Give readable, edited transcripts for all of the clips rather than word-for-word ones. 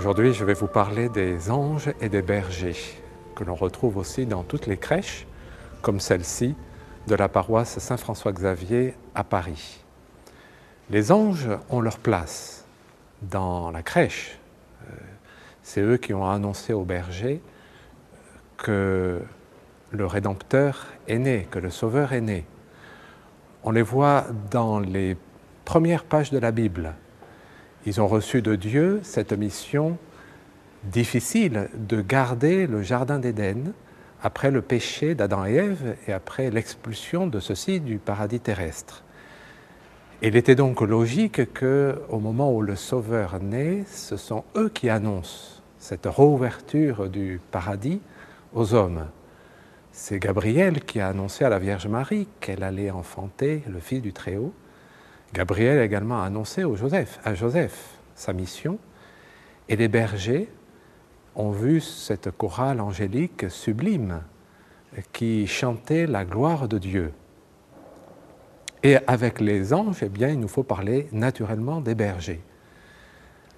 Aujourd'hui, je vais vous parler des anges et des bergers, que l'on retrouve aussi dans toutes les crèches, comme celle-ci de la paroisse Saint-François-Xavier à Paris. Les anges ont leur place dans la crèche. C'est eux qui ont annoncé aux bergers que le Rédempteur est né, que le Sauveur est né. On les voit dans les premières pages de la Bible. Ils ont reçu de Dieu cette mission difficile de garder le jardin d'Éden après le péché d'Adam et Ève et après l'expulsion de ceux-ci du paradis terrestre. Il était donc logique qu'au moment où le Sauveur naît, ce sont eux qui annoncent cette réouverture du paradis aux hommes. C'est Gabriel qui a annoncé à la Vierge Marie qu'elle allait enfanter le Fils du Très-Haut. Gabriel a également annoncé à Joseph sa mission, et les bergers ont vu cette chorale angélique sublime qui chantait la gloire de Dieu. Et avec les anges, eh bien, il nous faut parler naturellement des bergers.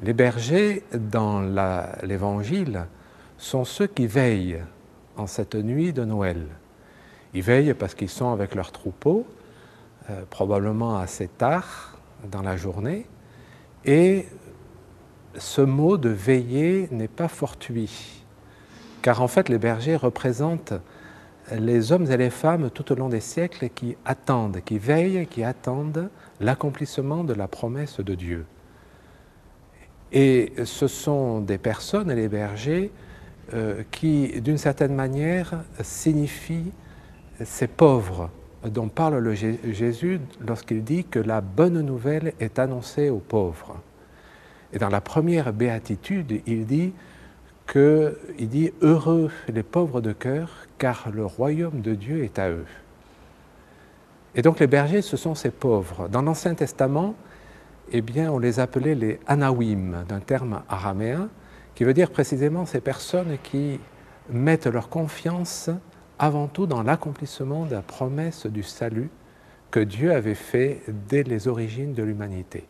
Les bergers, dans l'Évangile, sont ceux qui veillent en cette nuit de Noël. Ils veillent parce qu'ils sont avec leurs troupeaux, probablement assez tard dans la journée, et ce mot de veiller n'est pas fortuit, car en fait les bergers représentent les hommes et les femmes tout au long des siècles qui attendent, qui veillent, qui attendent l'accomplissement de la promesse de Dieu. Et ce sont des personnes, les bergers, qui d'une certaine manière signifient ces pauvres dont parle Jésus lorsqu'il dit que la bonne nouvelle est annoncée aux pauvres. Et dans la première béatitude, il dit « Heureux les pauvres de cœur, car le royaume de Dieu est à eux ». Et donc les bergers, ce sont ces pauvres. Dans l'Ancien Testament, eh bien, on les appelait les anawim, d'un terme araméen, qui veut dire précisément ces personnes qui mettent leur confiance avant tout dans l'accomplissement de la promesse du salut que Dieu avait fait dès les origines de l'humanité.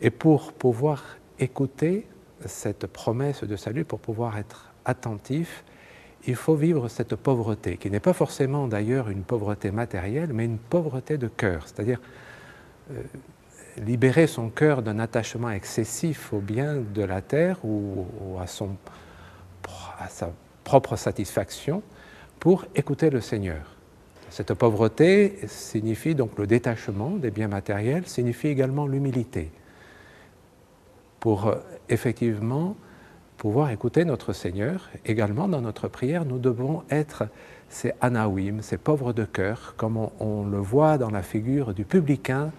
Et pour pouvoir écouter cette promesse de salut, pour pouvoir être attentif, il faut vivre cette pauvreté, qui n'est pas forcément d'ailleurs une pauvreté matérielle, mais une pauvreté de cœur, c'est-à-dire libérer son cœur d'un attachement excessif aux biens de la terre ou à sa propre satisfaction pour écouter le Seigneur. Cette pauvreté signifie donc le détachement des biens matériels, signifie également l'humilité, pour effectivement pouvoir écouter notre Seigneur. Également dans notre prière, nous devons être ces anawim, ces pauvres de cœur, comme on le voit dans la figure du publicain,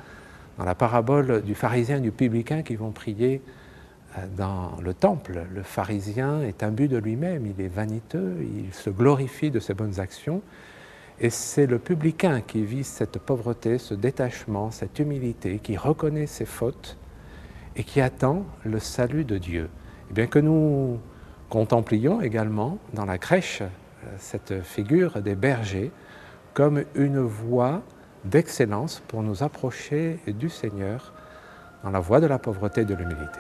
dans la parabole du pharisien et du publicain qui vont prier dans le temple. Le pharisien est imbu de lui-même, il est vaniteux, il se glorifie de ses bonnes actions, et c'est le publicain qui vit cette pauvreté, ce détachement, cette humilité, qui reconnaît ses fautes et qui attend le salut de Dieu. Et bien que nous contemplions également dans la crèche cette figure des bergers comme une voie d'excellence pour nous approcher du Seigneur dans la voie de la pauvreté et de l'humilité.